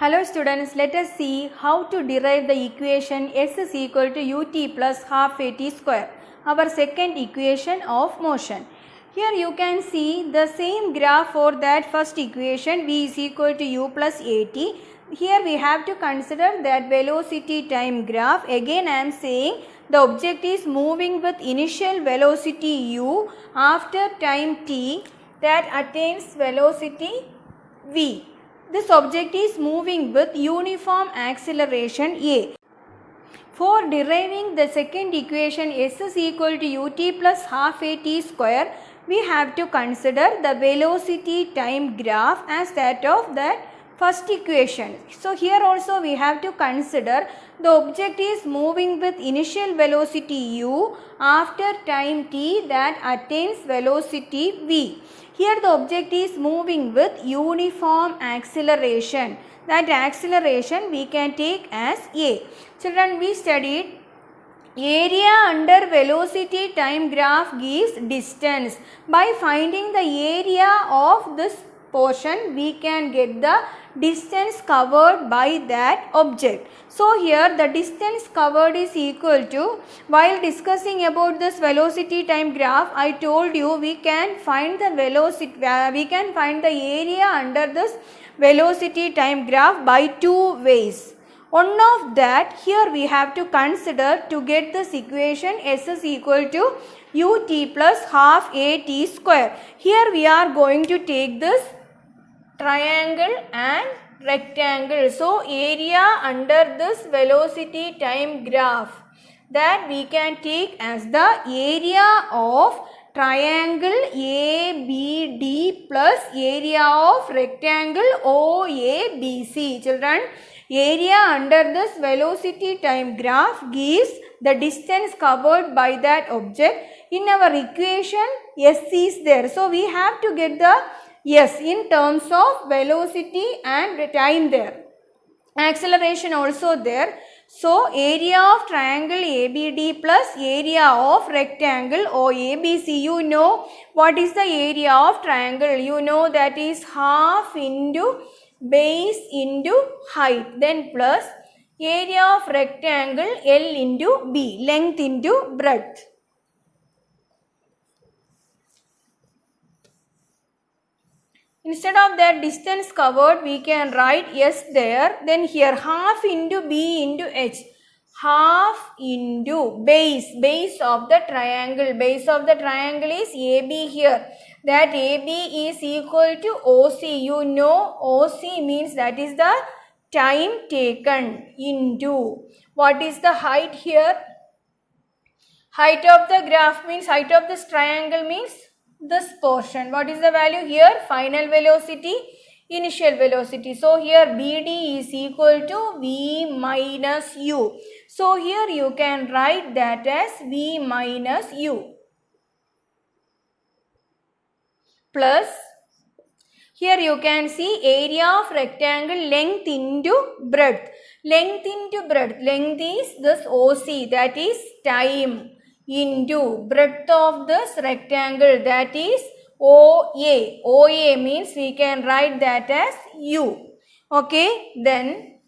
Hello students, let us see how to derive the equation s is equal to ut plus half at square, our second equation of motion. Here you can see the same graph for that first equation, v is equal to u plus at. Here we have to consider that velocity time graph. Again I am saying the object is moving with initial velocity u after time t that attains velocity v. This object is moving with uniform acceleration a. For deriving the second equation s is equal to ut plus half at square, we have to consider the velocity time graph as that of that first equation. So here also we have to consider the object is moving with initial velocity u after time t that attains velocity v. Here the object is moving with uniform acceleration. That acceleration we can take as a. Children, we studied area under velocity time graph gives distance. By finding the area of this portion, we can get the distance covered by that object. So here the distance covered is equal to, while discussing about this velocity time graph, I told you we can find the velocity, we can find the area under this velocity time graph by two ways. One of that here we have to consider to get this equation s is equal to ut plus half at square. Here we are going to take this triangle and rectangle. So area under this velocity time graph that we can take as the area of triangle ABD plus area of rectangle OABC. Children, area under this velocity time graph gives the distance covered by that object. In our equation s is there. So we have to get the yes in terms of velocity and time there. Acceleration also there. So area of triangle ABD plus area of rectangle OABC. You know what is the area of triangle? You know that is half into base into height, then plus area of rectangle L into B, length into breadth. Instead of that distance covered, we can write S there. Then here half into B into H. Half into base of the triangle. Base of the triangle is AB here. That AB is equal to OC. You know OC means that is the time taken into. What is the height here? Height of the graph means, height of this triangle means this portion. What is the value here? Final velocity, initial velocity. So here BD is equal to V minus U. So here you can write that as V minus U. Plus, here you can see area of rectangle length into breadth. Length into breadth. Length is this OC, that is time, into breadth of this rectangle, that is OA. OA means we can write that as U. Okay, then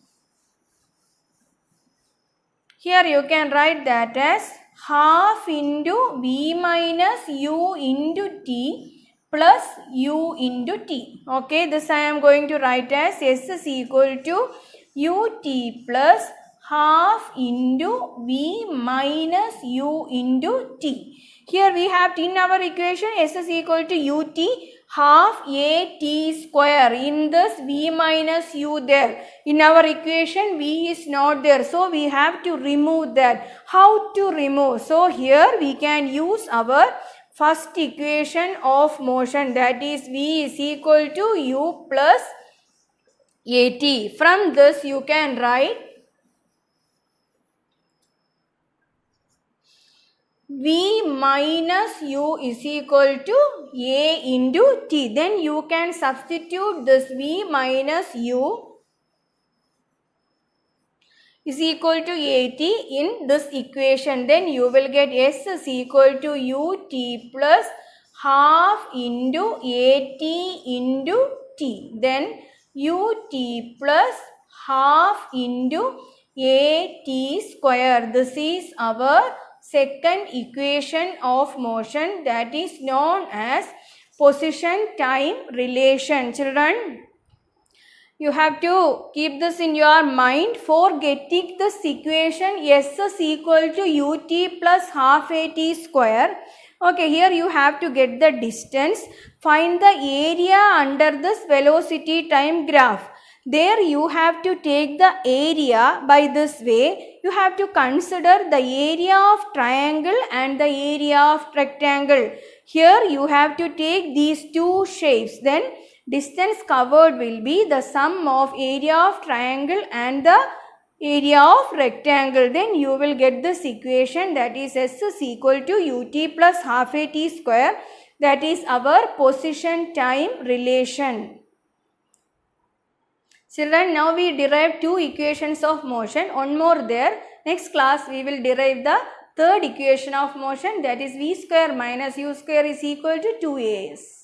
here you can write that as half into V minus U into T plus U into T. Okay, this I am going to write as S is equal to UT plus half into V minus U into T. Here we have in our equation S is equal to UT half AT square. In this V minus U there. In our equation V is not there. So we have to remove that. How to remove? So here we can use our first equation of motion, that is V is equal to U plus AT. From this you can write V minus U is equal to A into T. Then you can substitute this V minus U is equal to AT in this equation. Then you will get S is equal to UT plus half into AT into T. Then ut plus half into at square. This is our second equation of motion, that is known as position time relation. Children, you have to keep this in your mind. For getting this equation, S is equal to ut plus half at square. Okay, here you have to get the distance. Find the area under this velocity time graph. There you have to take the area by this way. You have to consider the area of triangle and the area of rectangle. Here you have to take these two shapes. Then distance covered will be the sum of area of triangle and the area of rectangle. Then you will get this equation, that is S is equal to ut plus half at square. That is our position time relation. Children, now we derive two equations of motion. One more there. Next class we will derive the third equation of motion, that is v square minus u square is equal to 2as.